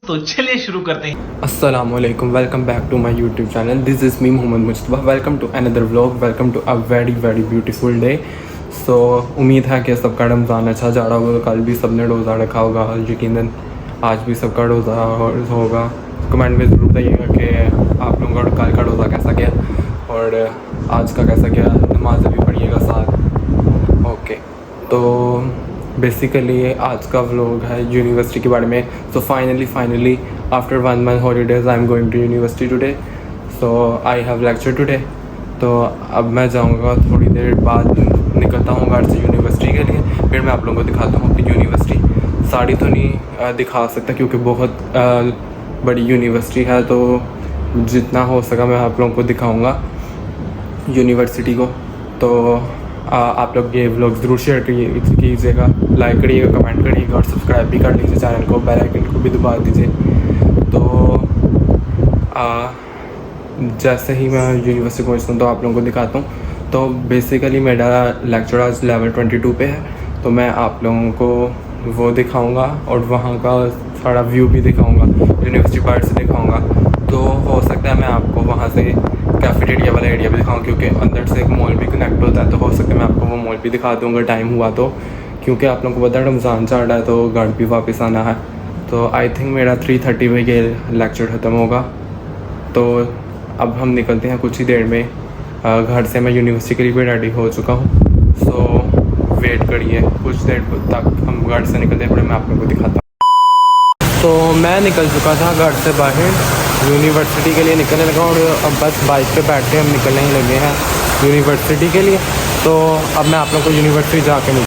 तो चलिए शुरू करते हैं। अस्सलामुअलैकुम, welcome back to my YouTube channel. This is me Mohammad Mustafa. Welcome to another vlog, welcome to a very beautiful day. So उम्मीद है कि सबका रमज़ान अच्छा जा रहा होगा। कल भी सबने रोज़ा रखा होगा, यकीनन आज भी सबका रोज़ा होगा। कमेंट में ज़रूर बताइएगा कि आप लोगों का कल का रोज़ा कैसा गया और आज का कैसा गया। नमाज़ भी पढ़िएगा साथ। ओके, तो बेसिकली आज का व्लॉग है यूनिवर्सिटी के बारे में। So finally after 1 month holidays I am going to university today. So I have lecture today. तो अब मैं जाऊंगा, थोड़ी देर बाद निकलता हूँ घर से यूनिवर्सिटी के लिए। फिर मैं आप लोगों को दिखाता हूँ अपनी यूनिवर्सिटी। सारी तो नहीं दिखा सकता क्योंकि बहुत बड़ी यूनिवर्सिटी है, तो जितना हो सका मैं आप लोगों को दिखाऊँगा यूनिवर्सिटी को। तो आप लोग ये व्लॉग ज़रूर शेयर कीजिएगा, लाइक करिएगा, कमेंट करिएगा और सब्सक्राइब भी कर लीजिए चैनल को, बेल आइकन को भी दबा दीजिए। तो जैसे ही मैं यूनिवर्सिटी पहुँचता हूँ तो आप लोगों को दिखाता हूँ। तो बेसिकली मेरा लेक्चर आज लेवल 22 पे है, तो मैं आप लोगों को वो दिखाऊँगा और वहाँ का सारा व्यू भी दिखाऊँगा, यूनिवर्सिटी बाहर से दिखाऊँगा। तो हो सकता है मैं आपको वहाँ से कैफेटेरिया वाला एरिया भी दिखाऊँ, क्योंकि अंदर से एक मॉल भी कनेक्ट होता है। तो हो सकता है मैं आपको वो मॉल भी दिखा दूँगा टाइम हुआ तो, क्योंकि आप लोगों को पता है रमज़ान चल रहा है तो घर भी वापस आना है। तो आई थिंक मेरा 3:30 बजे ये लेक्चर ख़त्म होगा। तो अब हम निकलते हैं कुछ ही देर में घर से। मैं यूनिवर्सिटी के लिए भी रेडी हो चुका हूँ। सो वेट करिए, कुछ देर तक हम घर से निकलते हैं, फिर मैं आप लोगों को दिखाता हूँ। तो मैं निकल चुका था घर से बाहर, यूनिवर्सिटी के लिए निकलने लगा और अब बस बाइक पे बैठ के हम निकलने ही लगे हैं यूनिवर्सिटी के लिए। तो अब मैं आप लोगों को यूनिवर्सिटी जाके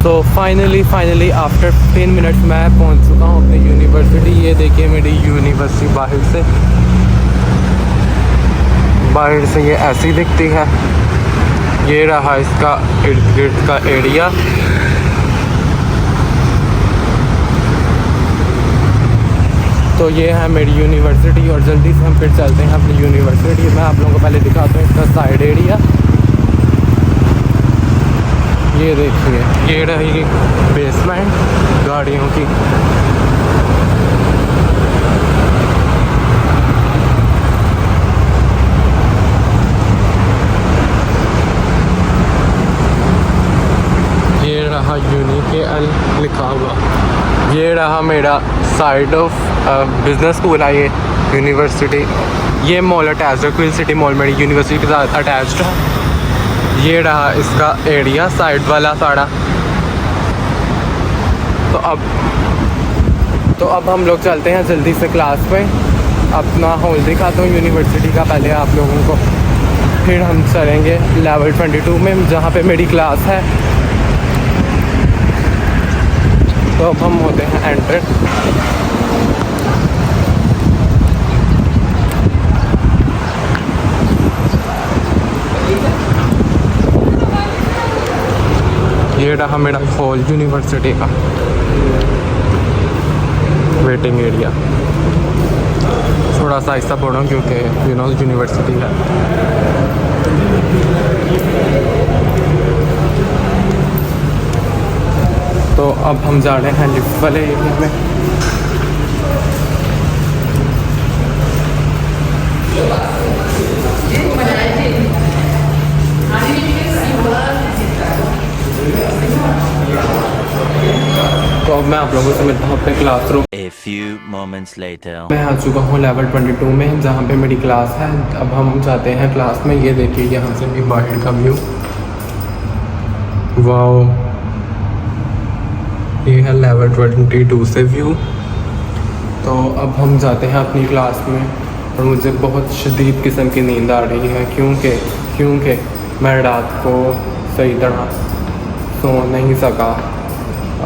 तो फाइनली आफ्टर 10 मिनट्स मैं पहुंच चुका हूं अपनी यूनिवर्सिटी। ये देखिए मेरी यूनिवर्सिटी बाहर से ये ऐसी दिखती है। ये रहा इसका इर्द गिर्द का एरिया। तो ये है मेरी यूनिवर्सिटी और जल्दी से हम फिर चलते हैं अपनी यूनिवर्सिटी। मैं आप लोगों को पहले दिखाता हूँ इसका साइड एरिया। ये देखिए, ये रही बेसमेंट गाड़ियों की। ये रहा UNIKL लिखा हुआ। ये रहा मेरा साइड ऑफ बिजनेस स्कूल है ये यूनिवर्सिटी। ये मॉल अटैच्ड है, क्वीन सिटी मॉल मेरी यूनिवर्सिटी के साथ अटैच्ड है। ये रहा इसका एरिया साइड वाला सारा। तो अब हम लोग चलते हैं जल्दी से क्लास पे। अपना हॉल दिखाता हूँ यूनिवर्सिटी का पहले आप लोगों को, फिर हम चलेंगे लेवल 22 में जहाँ पे मेरी क्लास है। तो अब हम होते हैं एंटर। ये रहा मेरा हॉल यूनिवर्सिटी का, वेटिंग एरिया। थोड़ा सा आहिस्ता पढ़ो क्योंकि यूनिवर्सिटी है। तो अब हम जा रहे हैं लिफ्ट वाले एरिया में। तो अब मैं आप लोगों से मिलता हूँ अपने क्लासरूम। मैं आ चुका हूँ लेवल 22 में जहाँ पे मेरी क्लास है। अब हम जाते हैं क्लास में। ये देखिए यहाँ से भी बाहर का व्यू, वाओ। ये है लेवल 22 से व्यू। तो अब हम जाते हैं अपनी क्लास में। और मुझे बहुत शदीद किस्म की नींद आ रही है क्योंकि मैं रात को सही तरह सो नहीं सका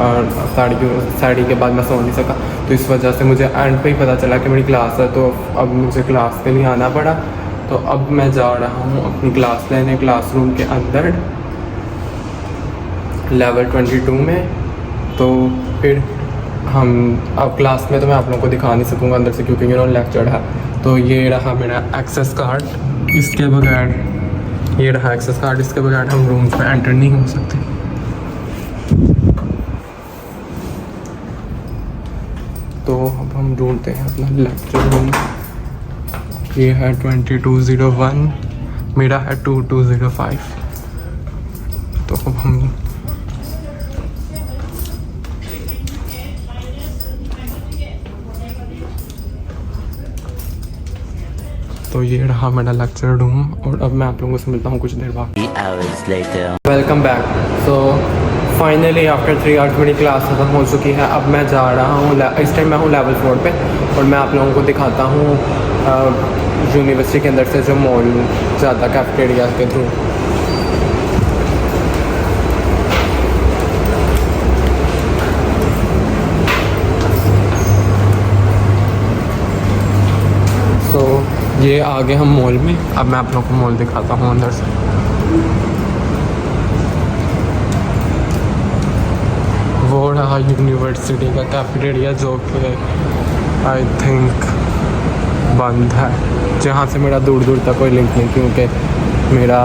और साड़ी के बाद मैं सो नहीं सका, तो इस वजह से मुझे एंड पे ही पता चला कि मेरी क्लास है, तो अब मुझे क्लास के लिए आना पड़ा। तो अब मैं जा रहा हूँ अपनी क्लास लेने क्लासरूम के अंदर लेवल 22 में। तो फिर हम अब क्लास में तो मैं आप लोगों को दिखा नहीं सकूँगा अंदर से क्योंकि लेक्चर है। तो ये रहा मेरा एक्सेस कार्ड, इसके बगैर ये रहा एक्सेस कार्ड, इसके बगैर हम रूम्स में एंटर नहीं हो सकते। तो अब हम ढूंढते हैं अपना लेक्चर रूम। ये है 2201, मेरा है 2205। तो अब हम तो ये रहा मेरा लेक्चर रूम और अब मैं आप लोगों से मिलता हूँ कुछ देर बाद। Welcome back. सो फाइनली आफ्टर 3 आवर्स मेरी क्लास खत्म हो चुकी है। अब मैं जा रहा हूँ, इस टाइम मैं हूँ लेवल 4 पे और मैं आप लोगों को दिखाता हूँ यूनिवर्सिटी के अंदर से जो मॉल ज़्यादा कैफेटेरिया के थ्रू। ये आगे हम मॉल में, अब मैं आप लोगों को मॉल दिखाता हूँ अंदर से। वो रहा यूनिवर्सिटी का कैफेटेरिया जो कि आई थिंक बंद है, जहाँ से मेरा दूर दूर तक कोई लिंक नहीं क्योंकि मेरा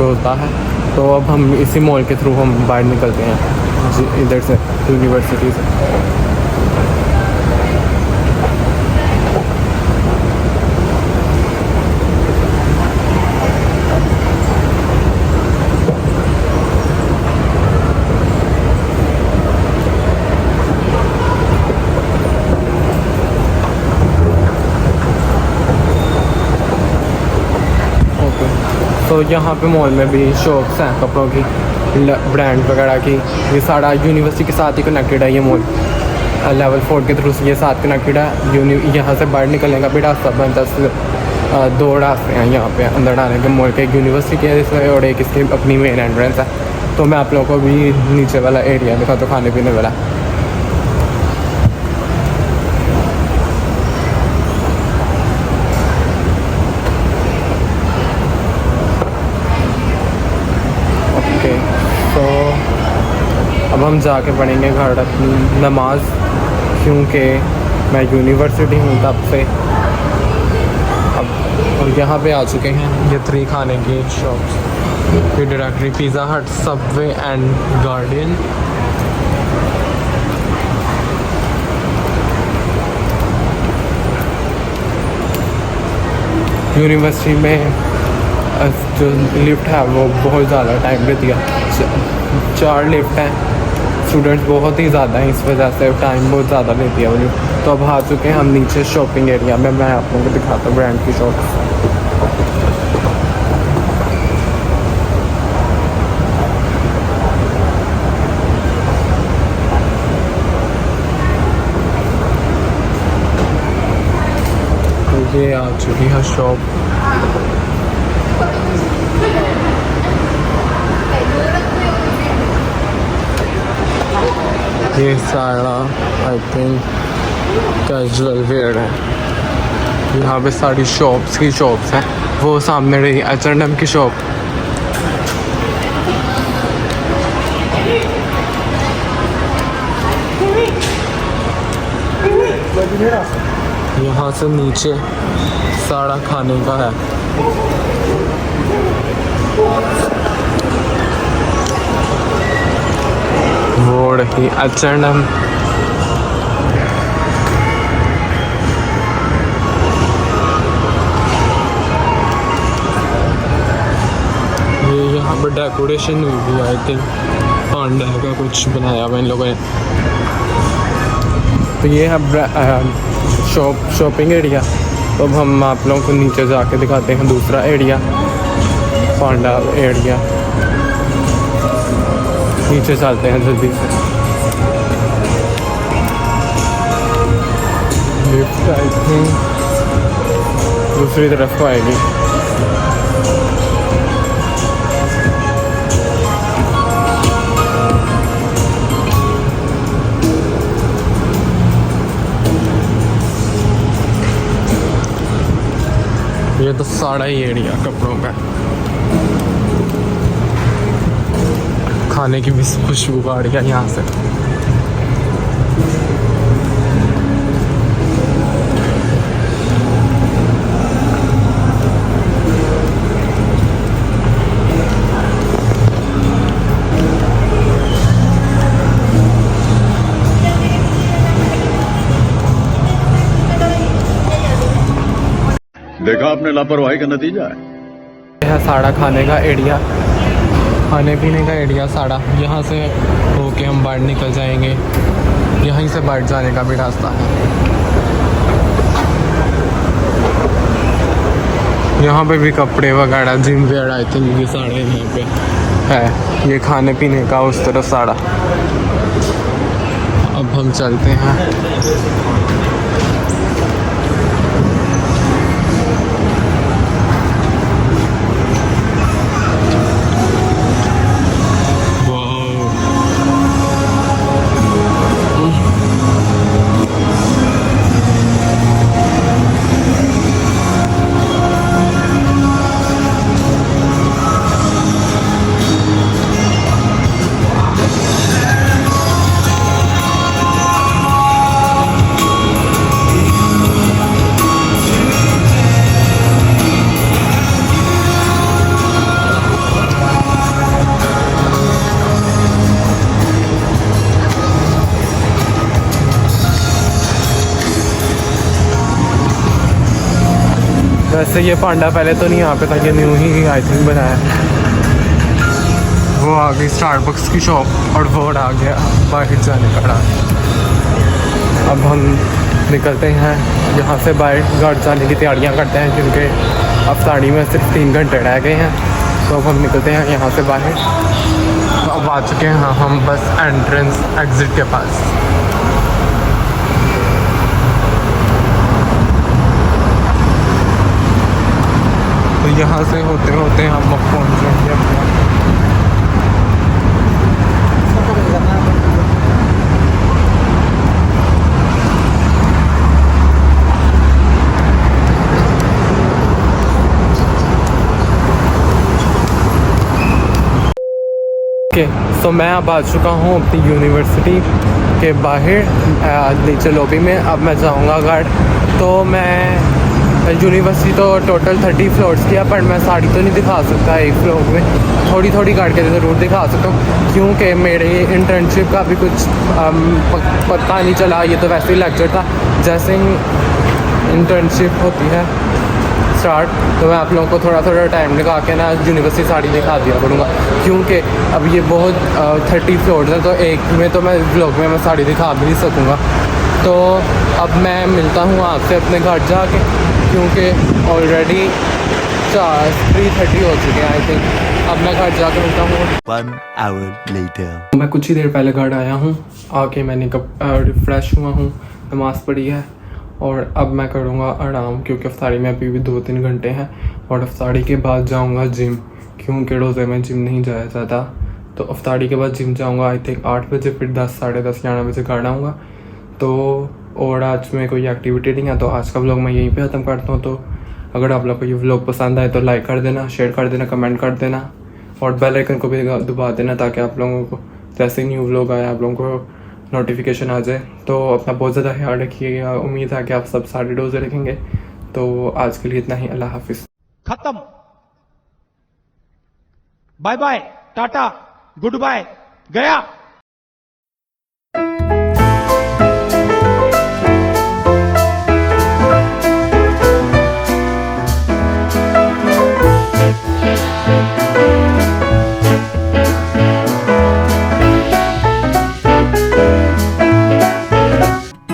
होता है। तो अब हम इसी मॉल के थ्रू हम बाहर निकलते हैं इधर से यूनिवर्सिटी से। तो यहाँ पे मॉल में भी शॉप्स हैं कपड़ों की, ब्रांड वगैरह की। ये सारा यूनिवर्सिटी के साथ ही कनेक्टेड है। ये मॉल लेवल 4 के थ्रू से ये साथ कनेक्टेड है। यहाँ से बाहर निकलने का भी रास्ता बनता है, 2 रास्ते हैं यहाँ पे अंदर आने के मॉल के, एक यूनिवर्सिटी के और एक इसकी अपनी मेन एंट्रेंस है। तो मैं आप लोगों को भी नीचे वाला एरिया दिखा तो खाने पीने वाला। अब हम जाके पढ़ेंगे घर अपनी नमाज क्योंकि मैं यूनिवर्सिटी हूँ तब से। अब और यहाँ पे आ चुके हैं ये 3 खाने की शॉप्स, ये डायरेक्टरी, पिज़्ज़ा हट, सबवे एंड गार्डियन। यूनिवर्सिटी में जो लिफ्ट है वो बहुत ज़्यादा टाइम लेती है, 4 लिफ्ट हैं, स्टूडेंट्स बहुत ही ज़्यादा हैं, इस वजह से टाइम बहुत ज़्यादा लेती है वो लिफ्ट। तो अब आ चुके हैं हम नीचे शॉपिंग एरिया में। मैं आप लोगों को दिखाता हूँ ब्रांड की शॉप्स। तो ये आ चुकी है शॉप। ये सारा आई थिंक कैजुअल वेयर है। यहाँ पे सारी शॉप्स हैं। वो सामने रही H&M की शॉप। यहाँ से नीचे सारा खाने का है। वो रही H&M। ये यहाँ पर डेकोरेशन हुई भी, आई थिंक पांडा का कुछ बनाया हुआ इन लोगों ने। तो ये है शॉपिंग एरिया। तो अब हम आप लोगों को नीचे जाके दिखाते हैं दूसरा एरिया, पांडा एरिया। नीचे चलते हैं जल्दी से। लिफ्ट आई थिंक दूसरी तरफ को आएगी। ये तो सारा ही एरिया कपड़ों का, खाने की भी खुशबू आ रही है यहाँ से। देखा आपने लापरवाही का नतीजा है। यह है साड़ा खाने का एरिया, खाने पीने का एरिया साड़ा। यहाँ से होके हम बाहर निकल जाएंगे, यहीं से बाहर जाने का भी रास्ता है। यहाँ पे भी कपड़े वगैरह, जिम वेयर, आई थिंक ये साड़े यहाँ पे है। ये खाने पीने का उस तरफ साड़ा। अब हम चलते हैं। वैसे ये पांडा पहले तो नहीं यहाँ पे था, ये न्यू ही आई थिंक बनाया है। वो आ गई स्टारबक्स की शॉप और वो आ गया बाहर जाने का रास्ता। अब हम निकलते हैं यहाँ से बाहर, घर जाने की तैयारियाँ करते हैं क्योंकि अब साड़ी में सिर्फ 3 घंटे रह गए हैं। तो अब हम निकलते हैं यहाँ से बाहर। तो अब आ चुके हैं हम बस एंट्रेंस एग्ज़िट के पास। तो यहाँ से होते होते हम अब पहुँच जाएंगे अपना। ओके, सो मैं अब आ चुका हूँ अपनी यूनिवर्सिटी के बाहर नीचे लॉबी में। अब मैं जाऊँगा घर। तो मैं यूनिवर्सिटी तो टोटल 30 फ्लोर्स की है, पर मैं साड़ी तो नहीं दिखा सकता एक फ्लोर में, थोड़ी थोड़ी काट के ज़रूर दिखा सकता हूँ क्योंकि मेरे इंटर्नशिप का भी कुछ पता नहीं चला। ये तो वैसे ही लेक्चर था, जैसे ही इंटर्नशिप होती है स्टार्ट तो मैं आप लोगों को थोड़ा थोड़ा टाइम लगा के ना यूनिवर्सिटी साड़ी दिखा दिया करूँगा क्योंकि अब ये बहुत 30 फ्लोर्स हैं, तो एक में तो मैं ब्लॉग में मैं साड़ी दिखा भी नहीं सकूँगा। तो अब मैं मिलता हूँ आपसे अपने घर जाके क्योंकि ऑलरेडी 3:30 हो चुके हैं आई थिंक। अब मैं घर जाके मिलता हूँ। 1 hour later. मैं कुछ ही देर पहले घर आया हूँ, आके मैंने रिफ़्रेश हुआ हूँ, नमाज़ पढ़ी है और अब मैं करूँगा आराम क्योंकि अफ्तारी में अभी भी 2-3 घंटे हैं और अफ्तारी के बाद जाऊँगा जिम क्योंकि रोज़े में जिम नहीं जाया जाता। तो अफ्तारी के बाद जिम जाऊँगा आई थिंक 8 बजे, फिर 10, साढ़े 10, 11 बजे घर आऊँगा। तो और आज में कोई एक्टिविटी नहीं है तो आज का व्लॉग मैं यहीं पे ख़त्म करता हूँ। तो अगर आप लोग को ये व्लॉग पसंद आए तो लाइक कर देना, शेयर कर देना, कमेंट कर देना और बेल आइकन को भी दबा देना ताकि आप लोगों को जैसे ही न्यू व्लॉग आए आप लोगों को नोटिफिकेशन आ जाए। तो अपना बहुत ज़्यादा ख्याल रखिएगा, उम्मीद है कि आप सब सारे डोजे रखेंगे। तो आज के लिए इतना ही, अल्लाह हाफिज़। खत्म, bye bye, tata, goodbye, गया।